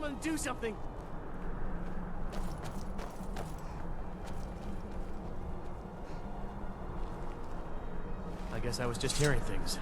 Someone do something! I guess I was just hearing things.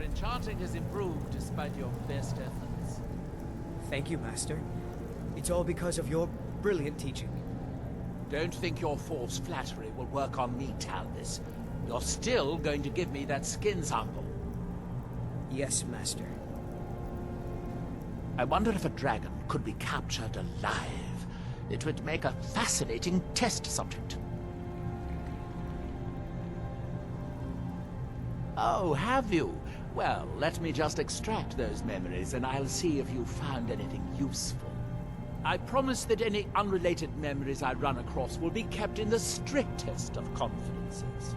Enchanting has improved despite your best efforts. Thank you, Master. It's all because of your brilliant teaching. Don't think your false flattery will work on me, Talvis. You're still going to give me that skin sample. Yes, Master. I wonder if a dragon could be captured alive. It would make a fascinating test subject. Oh, have you? Well, let me just extract those memories and I'll see if you found anything useful. I promise that any unrelated memories I run across will be kept in the strictest of confidences.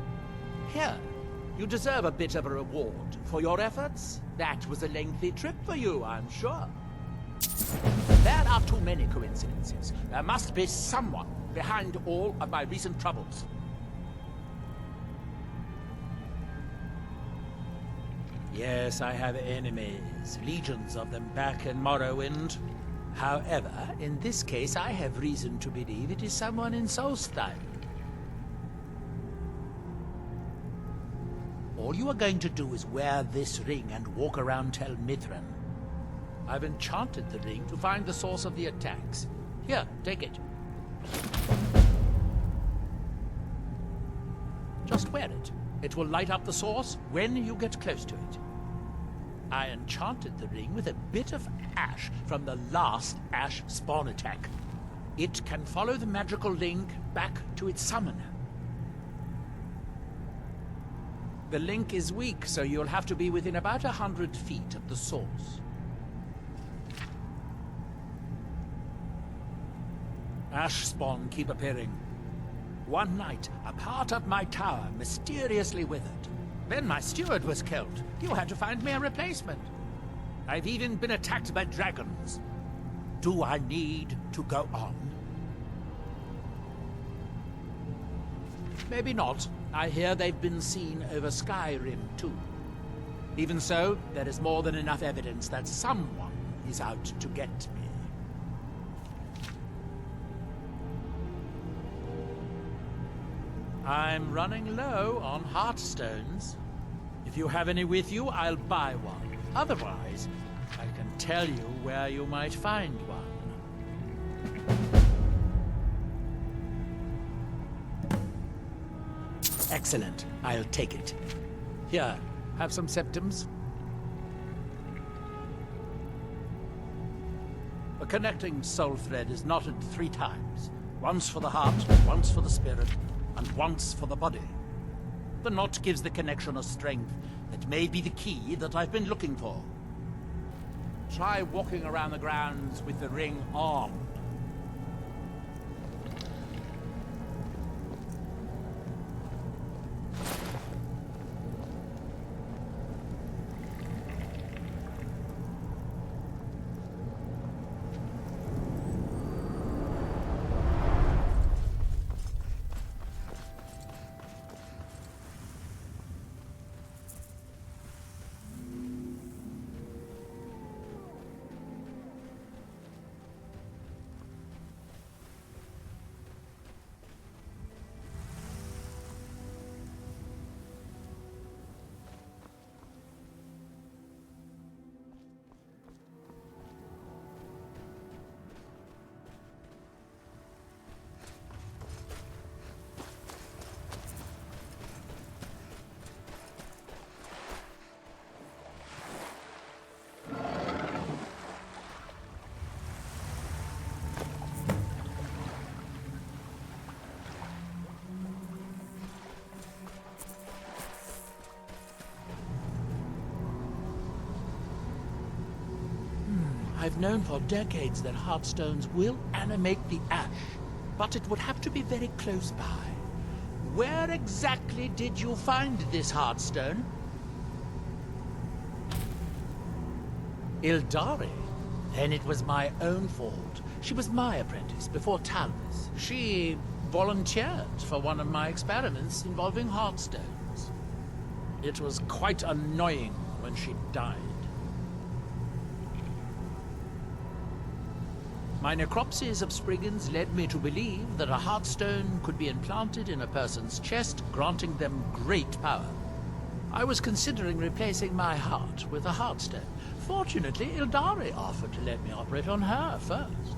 Here, you deserve a bit of a reward for your efforts. That was a lengthy trip for you, I'm sure. There are too many coincidences. There must be someone behind all of my recent troubles. Yes, I have enemies, legions of them back in Morrowind. However, in this case, I have reason to believe it is someone in Solstheim. All you are going to do is wear this ring and walk around Tel Mithryn. I've enchanted the ring to find the source of the attacks. Here, take it. Just wear it. It will light up the source when you get close to it. I enchanted the ring with a bit of ash from the last ash spawn attack. It can follow the magical link back to its summoner. The link is weak, so you'll have to be within about 100 feet of the source. Ash spawn keep appearing. One night, a part of my tower mysteriously withered. Then my steward was killed. You had to find me a replacement. I've even been attacked by dragons. Do I need to go on? Maybe not. I hear they've been seen over Skyrim too. Even so, there is more than enough evidence that someone is out to get me. I'm running low on heartstones. If you have any with you, I'll buy one. Otherwise, I can tell you where you might find one. Excellent. I'll take it. Here, have some septums. The connecting soul thread is knotted 3 times. Once for the heart, once for the spirit, and once for the body. The knot gives the connection a strength that may be the key that I've been looking for. Try walking around the grounds with the ring on. I've known for decades that heartstones will animate the ash, but it would have to be very close by. Where exactly did you find this heartstone? Ildari? Then it was my own fault. She was my apprentice before Talvis. She volunteered for one of my experiments involving heartstones. It was quite annoying when she died. My necropsies of Spriggans led me to believe that a heartstone could be implanted in a person's chest, granting them great power. I was considering replacing my heart with a heartstone. Fortunately, Ildari offered to let me operate on her first.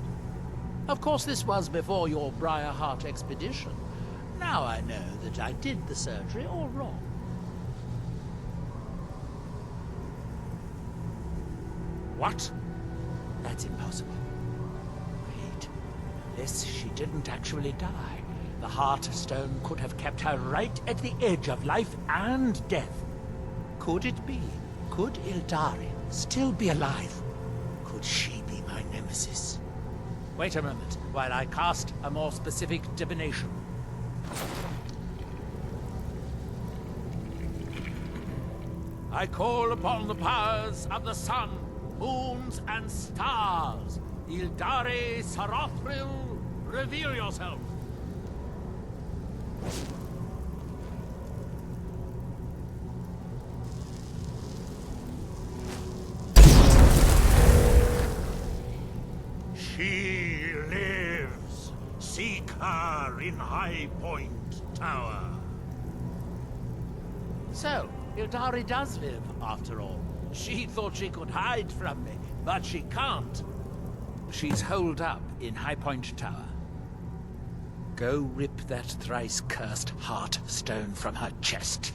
Of course, this was before your Briarheart expedition. Now I know that I did the surgery all wrong. What? That's impossible. Wait, unless she didn't actually die, the Heartstone could have kept her right at the edge of life and death. Could it be? Could Ildari still be alive? Could she be my nemesis? Wait a moment, while I cast a more specific divination. I call upon the powers of the sun, moons, and stars. Ildari Sarathril, reveal yourself. She lives. Seek her in Highpoint Tower. So, Ildari does live, after all. She thought she could hide from me, but she can't. She's holed up in Highpoint Tower. Go rip that thrice-cursed Heartstone from her chest.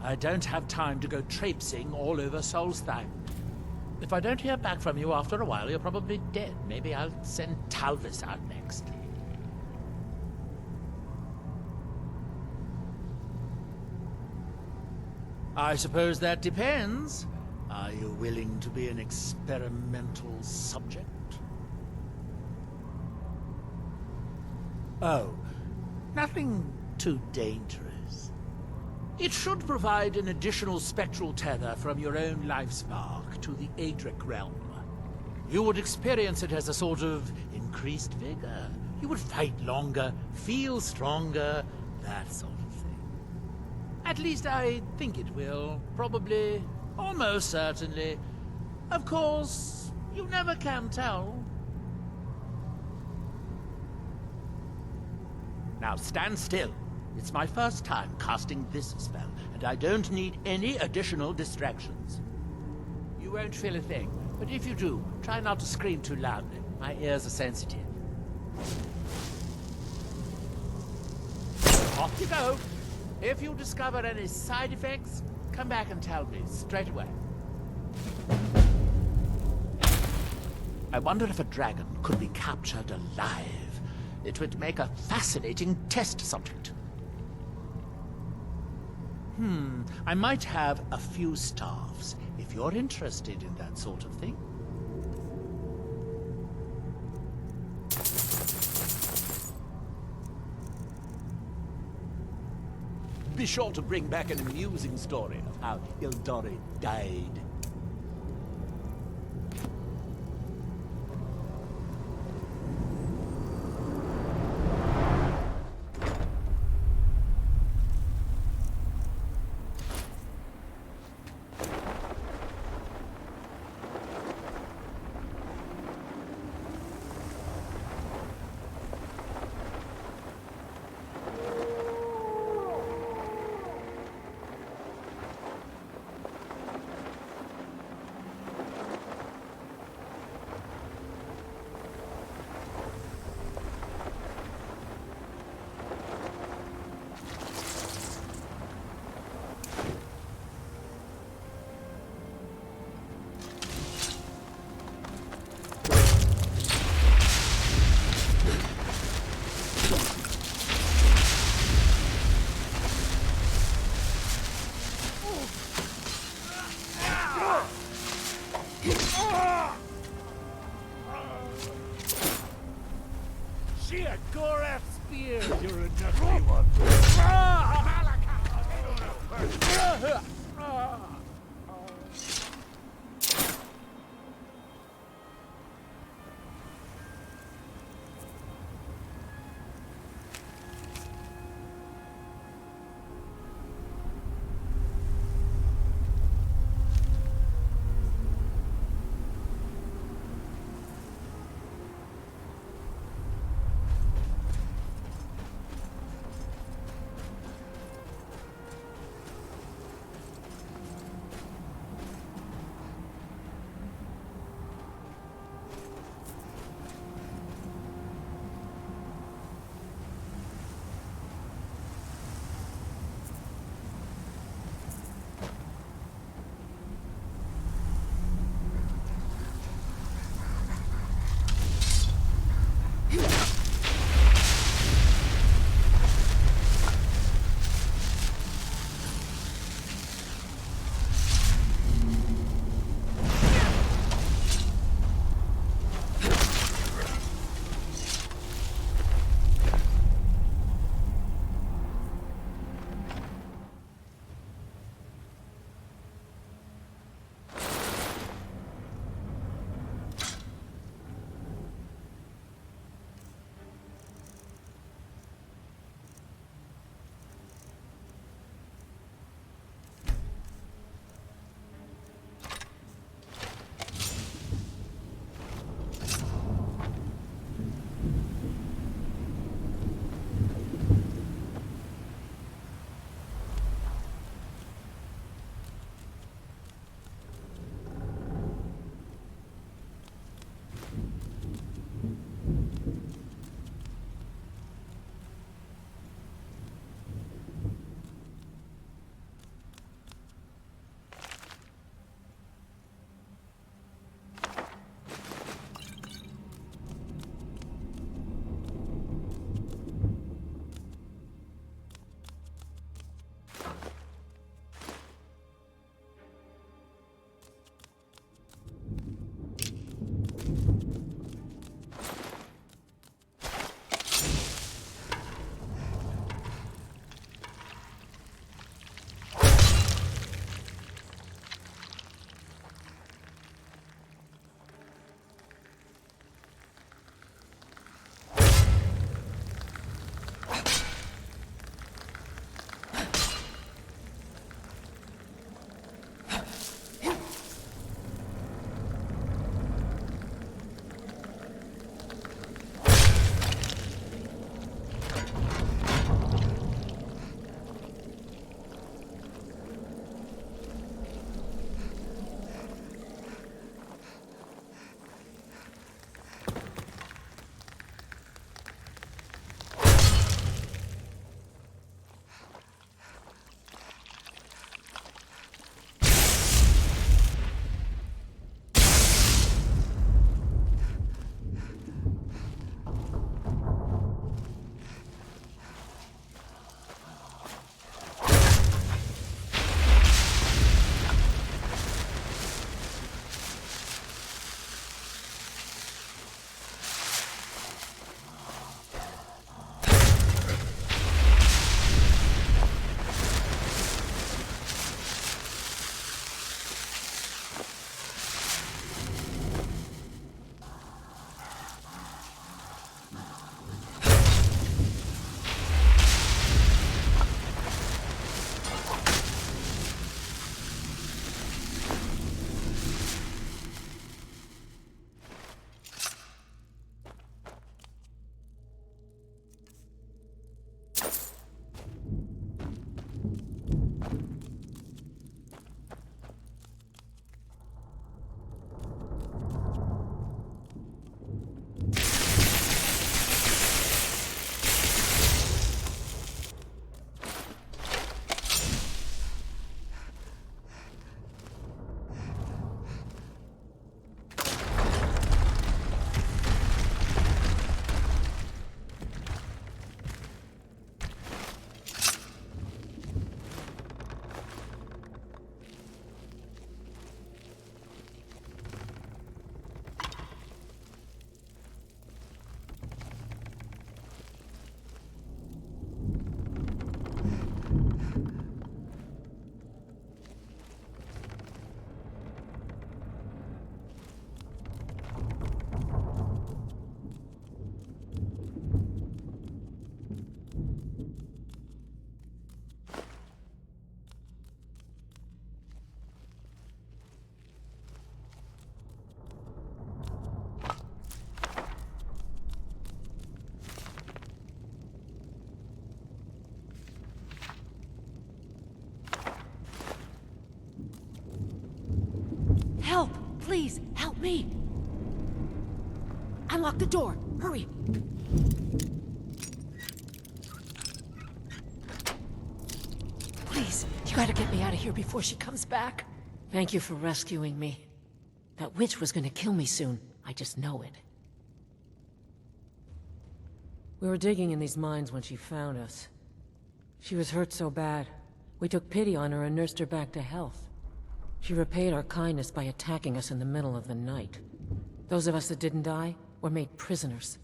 I don't have time to go traipsing all over Solstheim. If I don't hear back from you after a while, you're probably dead. Maybe I'll send Talvis out next. I suppose that depends. Are you willing to be an experimental subject? Oh, nothing too dangerous. It should provide an additional spectral tether from your own life spark to the Adric realm. You would experience it as a sort of increased vigor. You would fight longer, feel stronger, that sort of thing. At least I think it will. Probably, almost certainly. Of course, you never can tell. Now stand still. It's my first time casting this spell, and I don't need any additional distractions. You won't feel a thing, but if you do, try not to scream too loudly. My ears are sensitive. Off you go. If you discover any side effects, come back and tell me straight away. I wonder if a dragon could be captured alive. It would make a fascinating test subject. I might have a few staffs, if you're interested in that sort of thing. Be sure to bring back an amusing story of how Ildari died. sheer Gorath spear! You're a nutty one! the door! Hurry! Please, you gotta get me out of here before she comes back. Thank you for rescuing me. That witch was gonna kill me soon. I just know it. We were digging in these mines when she found us. She was hurt so bad. We took pity on her and nursed her back to health. She repaid our kindness by attacking us in the middle of the night. Those of us that didn't die were made prisoners.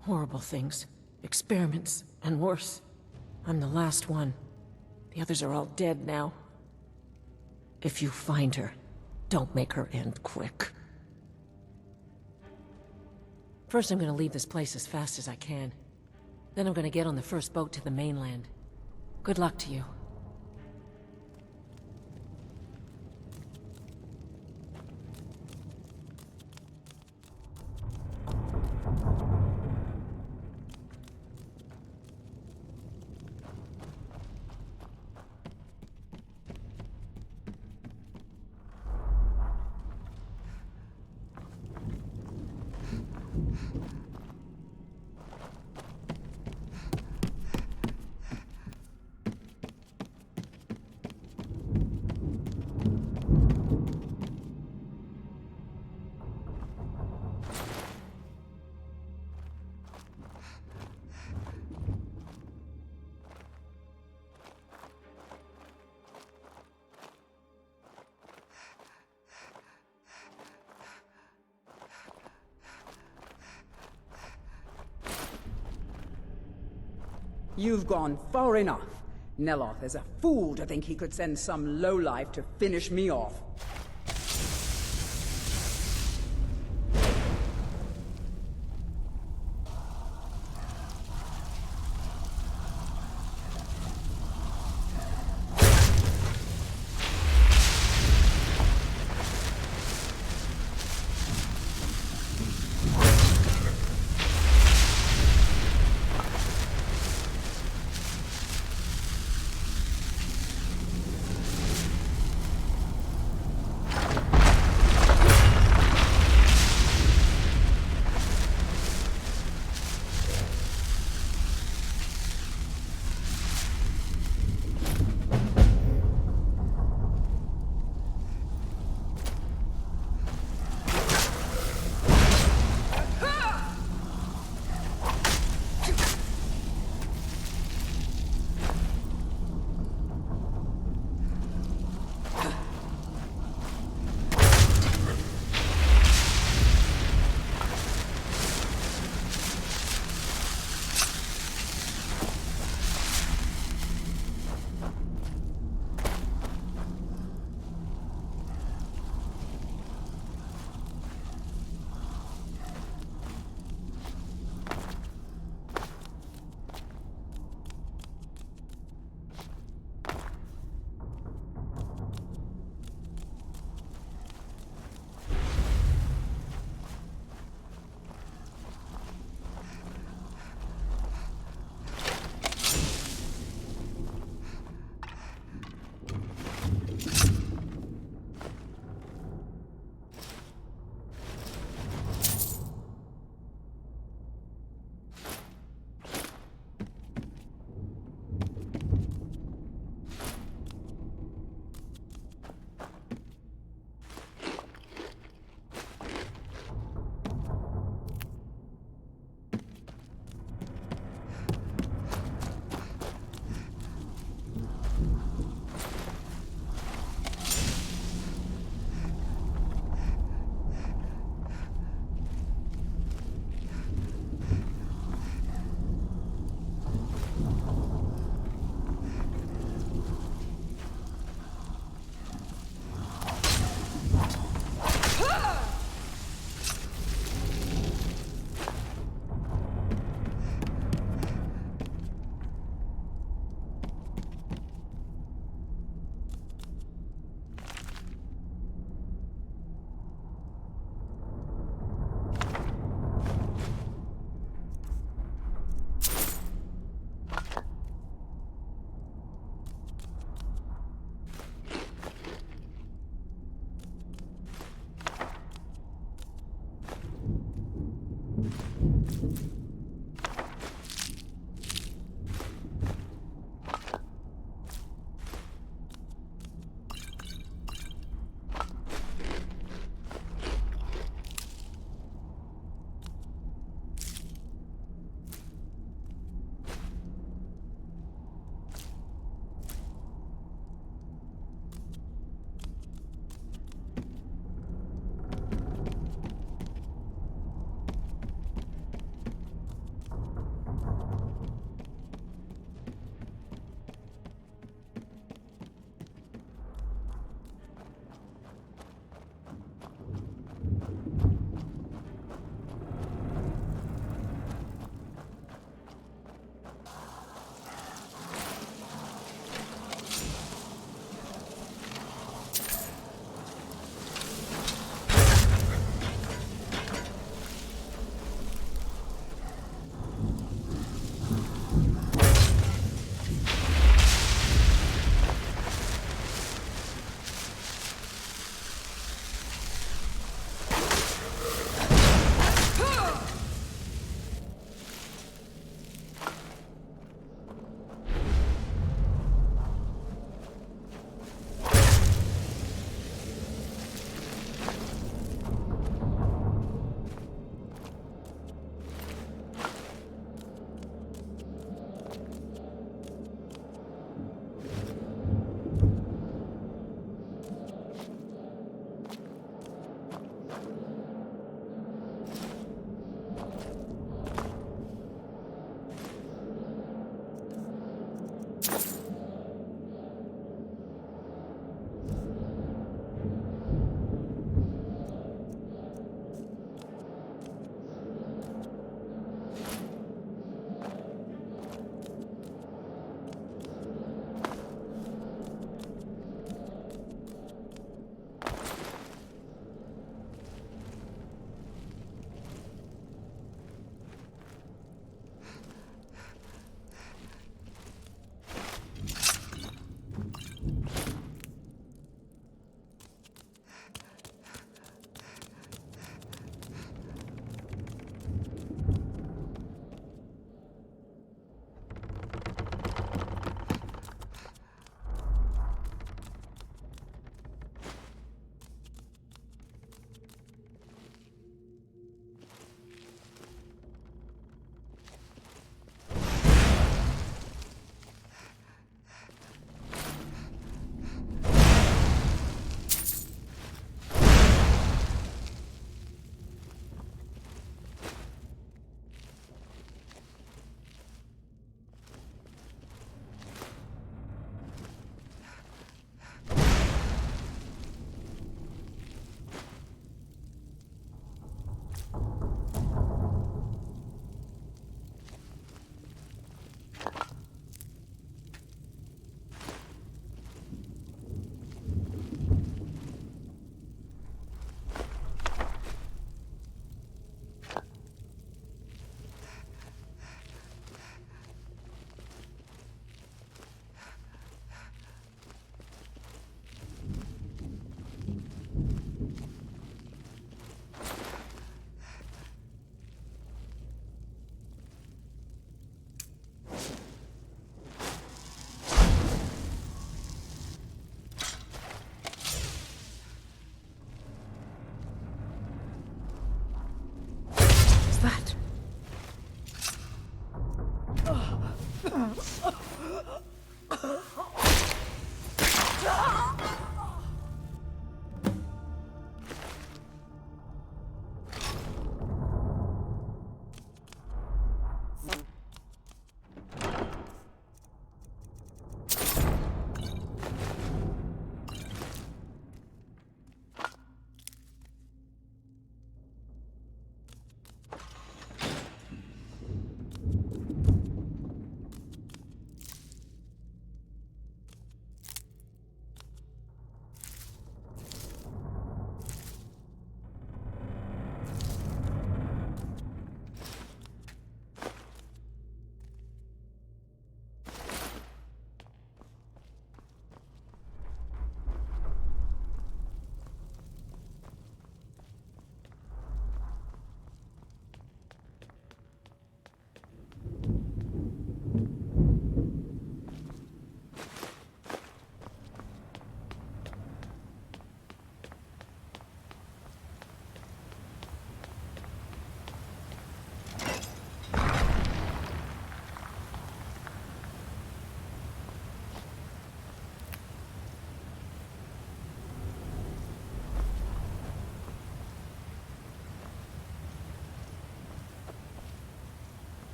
Horrible things. Experiments, and worse. I'm the last one. The others are all dead now. If you find her, don't make her end quick. First, I'm gonna leave this place as fast as I can. Then I'm gonna get on the first boat to the mainland. Good luck to you. You've gone far enough. Neloth is a fool to think he could send some lowlife to finish me off.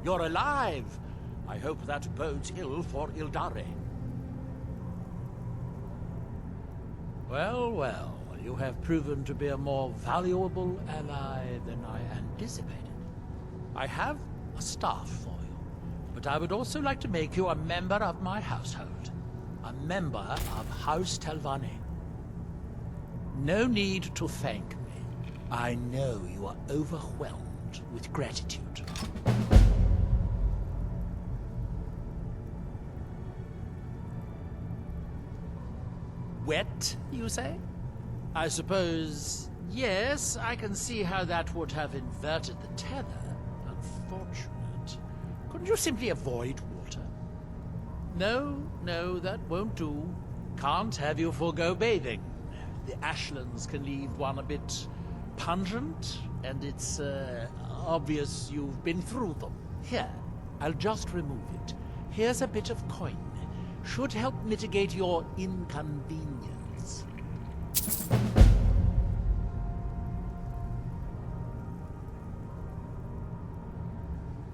You're alive! I hope that bodes ill for Ildari. Well, well, you have proven to be a more valuable ally than I anticipated. I have a staff for you, but I would also like to make you a member of my household. A member of House Telvanni. No need to thank me. I know you are overwhelmed with gratitude. Wet, you say? I suppose, yes, I can see how that would have inverted the tether. Unfortunate. Couldn't you simply avoid water? No, no, that won't do. Can't have you forego bathing. The ashlands can leave one a bit pungent, and it's obvious you've been through them. Here, I'll just remove it. Here's a bit of coin. Should help mitigate your inconvenience.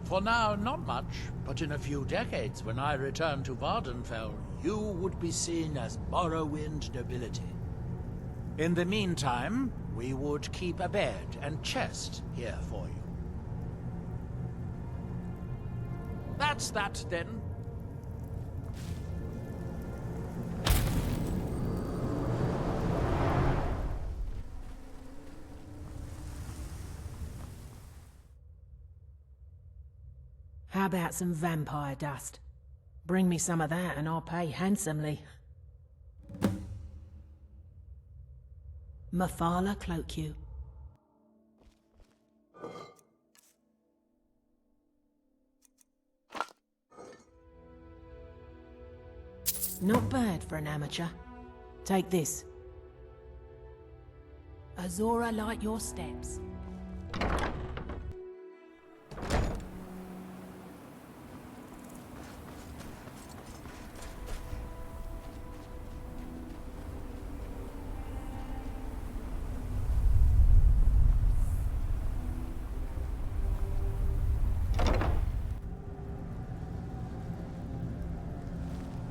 For now, not much, but in a few decades, when I return to Vardenfell, you would be seen as Morrowind nobility. In the meantime, we would keep a bed and chest here for you. That's that, then. How about some vampire dust? Bring me some of that and I'll pay handsomely. Mafala cloak you. Not bad for an amateur. Take this. Azora light your steps.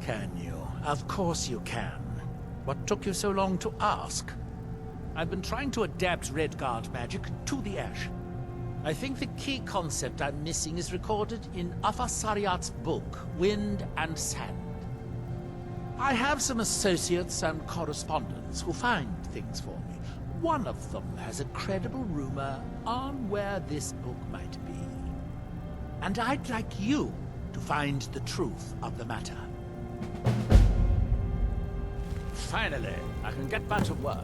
Can you? Of course you can. What took you so long to ask? I've been trying to adapt Redguard magic to the Ash. I think the key concept I'm missing is recorded in Afasariat's book, Wind and Sand. I have some associates and correspondents who find things for me. One of them has a credible rumor on where this book might be. And I'd like you to find the truth of the matter. Finally, I can get back to work.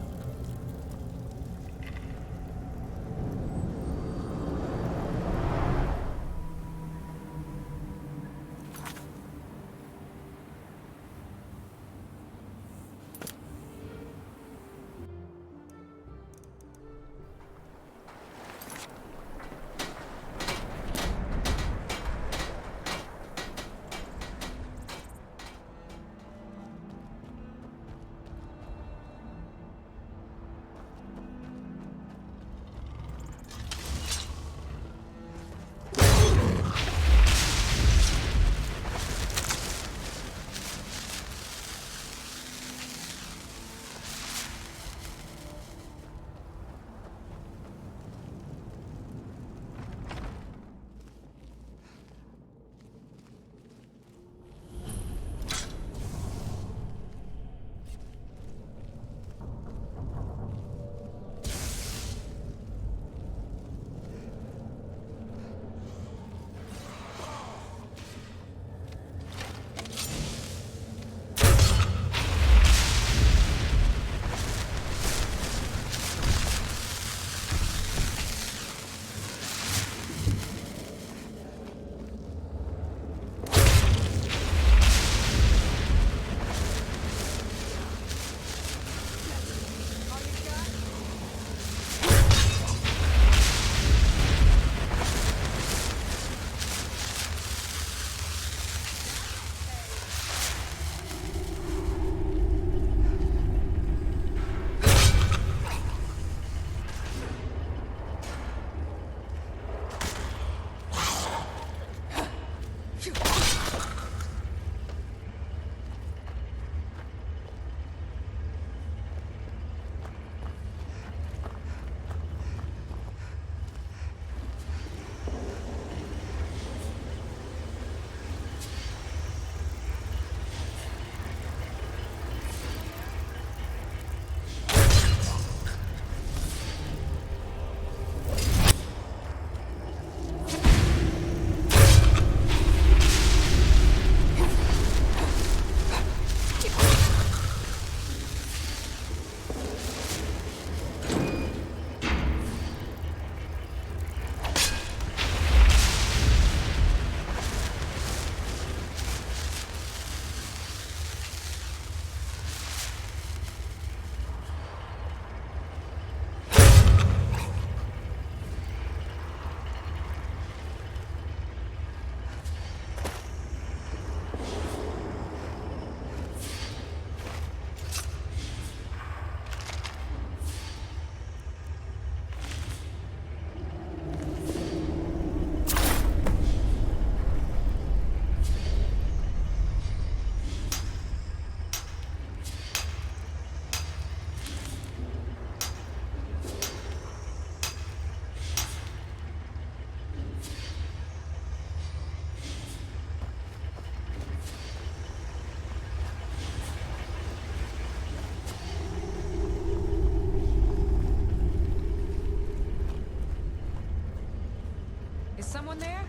Is someone there?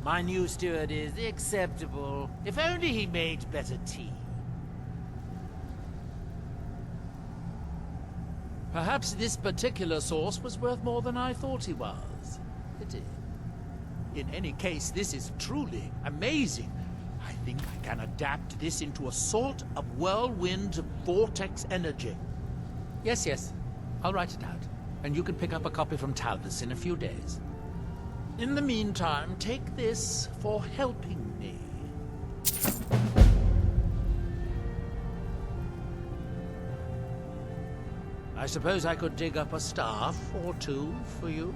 My new steward is acceptable. If only he made better tea. Perhaps this particular sauce was worth more than I thought he was. Pity. In any case, this is truly amazing. I think I can adapt this into a sort of whirlwind vortex energy. Yes. I'll write it out. And you can pick up a copy from Talbot's in a few days. In the meantime, take this for helping me. I suppose I could dig up a staff or two for you?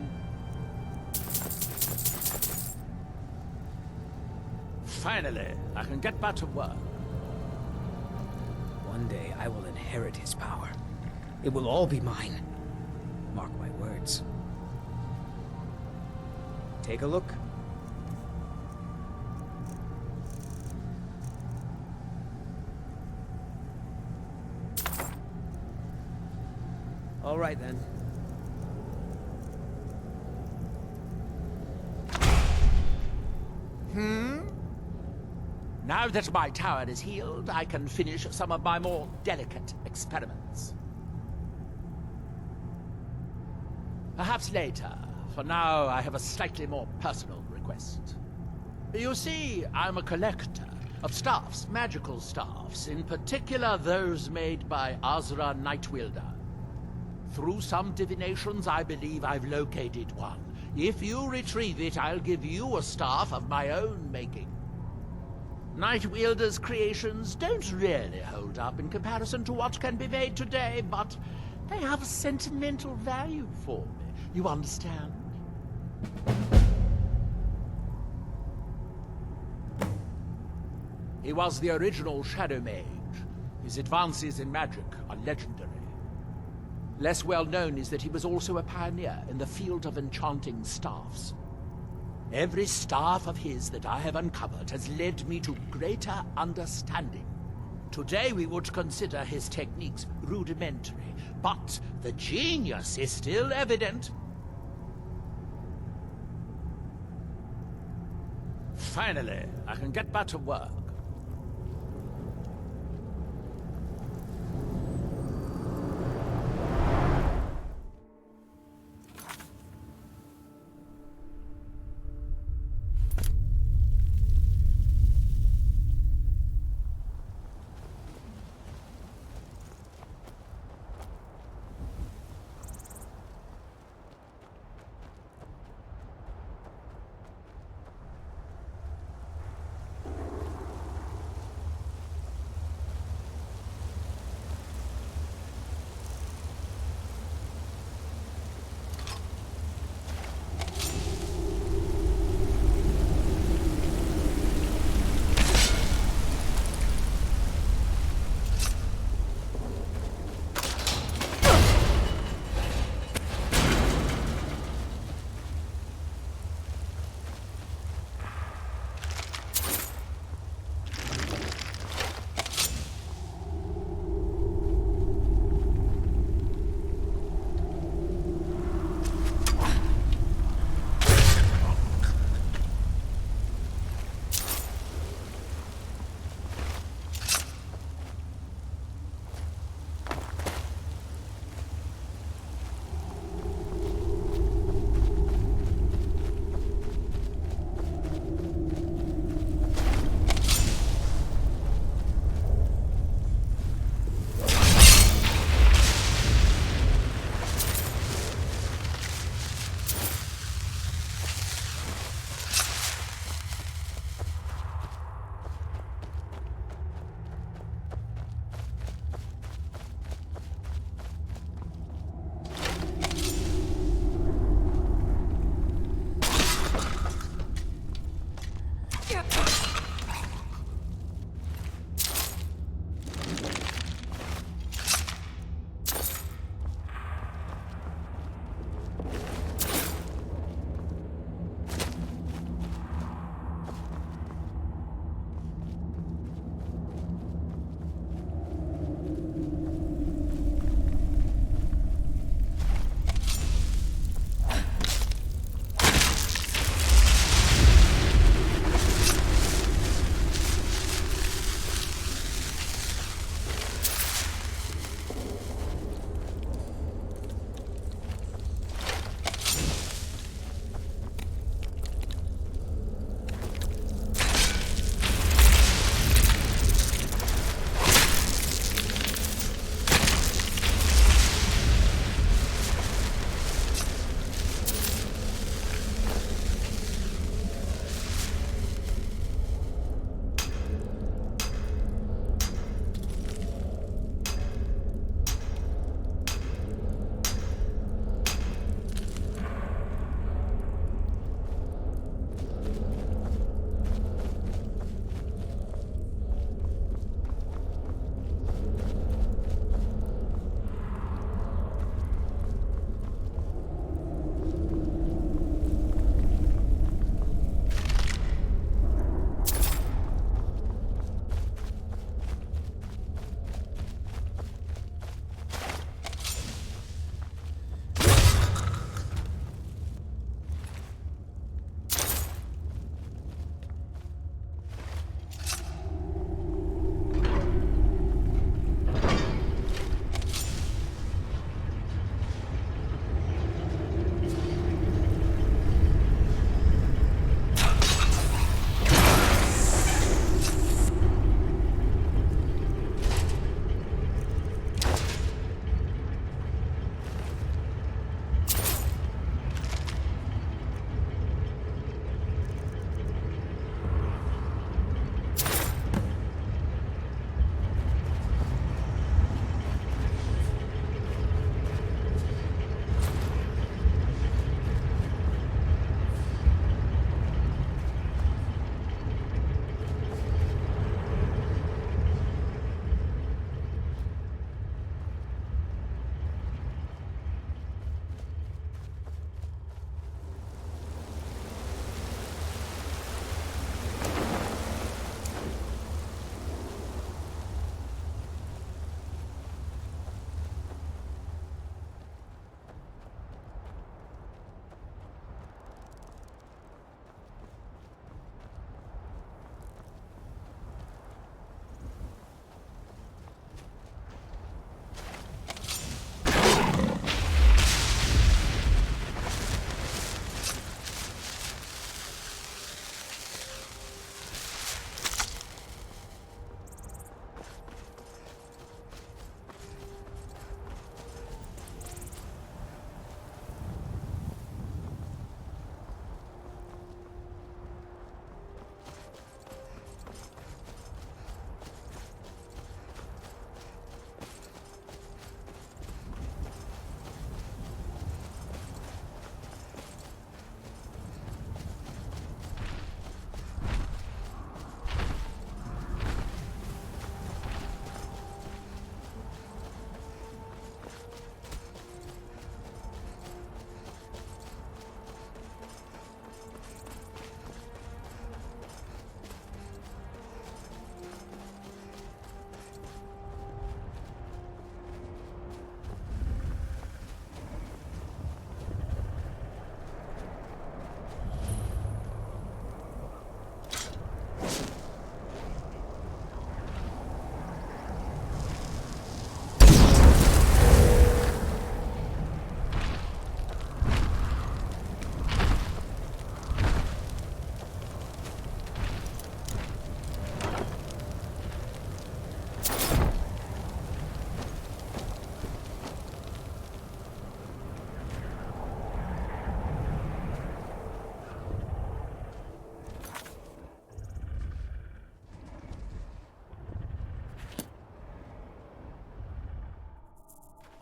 Finally, I can get back to work. One day I will inherit his power. It will all be mine. Mark my words. Take a look. All right then. Now that my tower is healed, I can finish some of my more delicate experiments. Perhaps later. For now, I have a slightly more personal request. You see, I'm a collector of staffs, magical staffs, in particular those made by Azra Nightwielder. Through some divinations, I believe I've located one. If you retrieve it, I'll give you a staff of my own making. Nightwielder's creations don't really hold up in comparison to what can be made today, but they have sentimental value for me. You understand? He was the original Shadow Mage. His advances in magic are legendary. Less well known is that he was also a pioneer in the field of enchanting staffs. Every staff of his that I have uncovered has led me to greater understanding. Today we would consider his techniques rudimentary, but the genius is still evident. Finally, I can get back to work.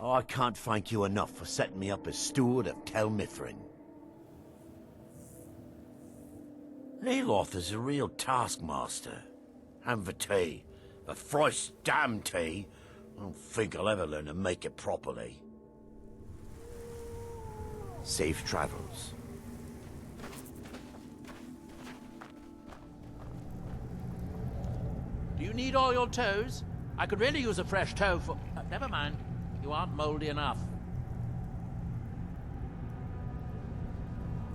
I can't thank you enough for setting me up as steward of Tel Mithryn. Neloth is a real taskmaster. And the tea. The thrice damn tea. I don't think I'll ever learn to make it properly. Safe travels. Do you need all your toes? I could really use a fresh toe for... never mind. You aren't moldy enough.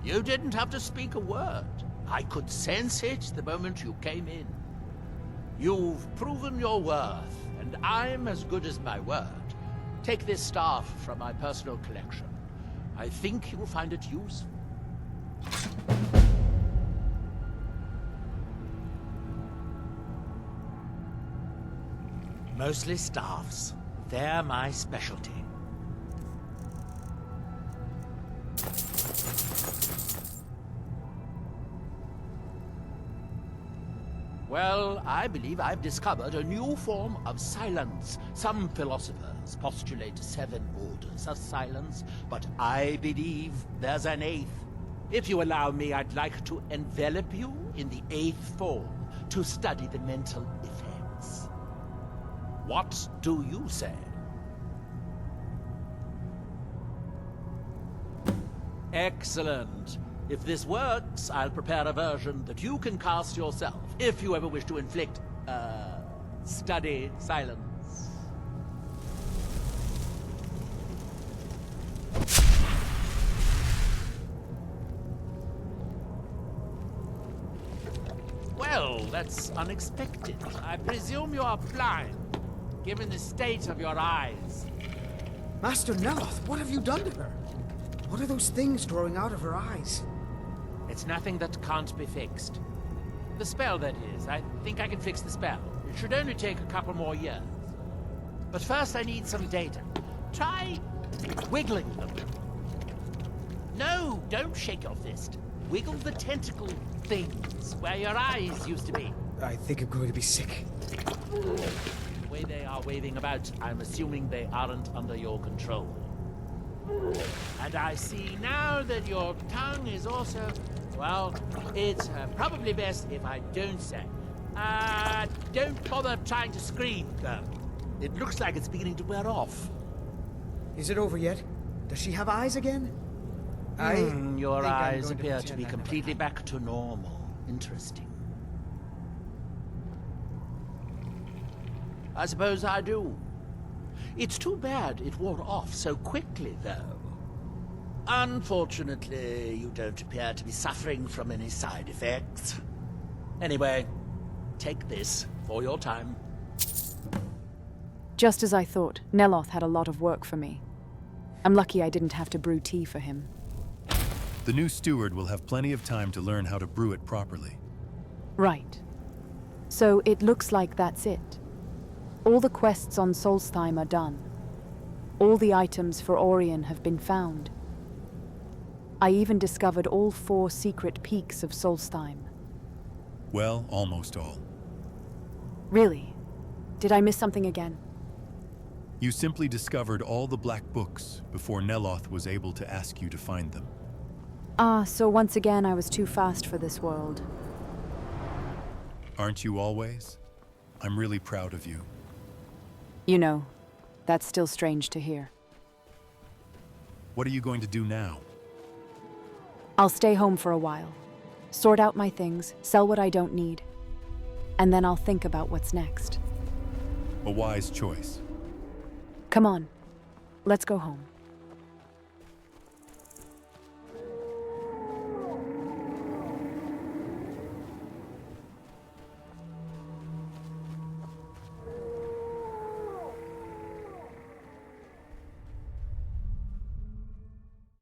You didn't have to speak a word. I could sense it the moment you came in. You've proven your worth, and I'm as good as my word. Take this staff from my personal collection. I think you'll find it useful. Mostly staffs. They're my specialty. Well, I believe I've discovered a new form of silence. Some philosophers postulate 7 orders of silence, but I believe there's an 8th. If you allow me, I'd like to envelop you in the 8th form to study the mental effects. What do you say? Excellent. If this works, I'll prepare a version that you can cast yourself, if you ever wish to inflict, study silence. Well, that's unexpected. I presume you are blind, given the state of your eyes. Master Neloth, what have you done to her? What are those things growing out of her eyes? It's nothing that can't be fixed. The spell, that is. I think I can fix the spell. It should only take a couple more years. But first I need some data. Try wiggling them. No, don't shake your fist. Wiggle the tentacle things where your eyes used to be. I think I'm going to be sick. The way they are waving about, I'm assuming they aren't under your control. And I see now that your tongue is also... Well, it's probably best if I don't say. Don't bother trying to scream, though. It looks like it's beginning to wear off. Is it over yet? Does she have eyes again? Your eyes appear to be completely back to normal. Interesting. I suppose I do. It's too bad it wore off so quickly, though. Unfortunately, you don't appear to be suffering from any side effects. Anyway, take this for your time. Just as I thought, Neloth had a lot of work for me. I'm lucky I didn't have to brew tea for him. The new steward will have plenty of time to learn how to brew it properly. Right. So it looks like that's it. All the quests on Solstheim are done. All the items for Orion have been found. I even discovered all 4 secret peaks of Solstheim. Well, almost all. Really? Did I miss something again? You simply discovered all the black books before Neloth was able to ask you to find them. Ah, so once again I was too fast for this world. Aren't you always? I'm really proud of you. You know, that's still strange to hear. What are you going to do now? I'll stay home for a while, sort out my things, sell what I don't need, and then I'll think about what's next. A wise choice. Come on, let's go home.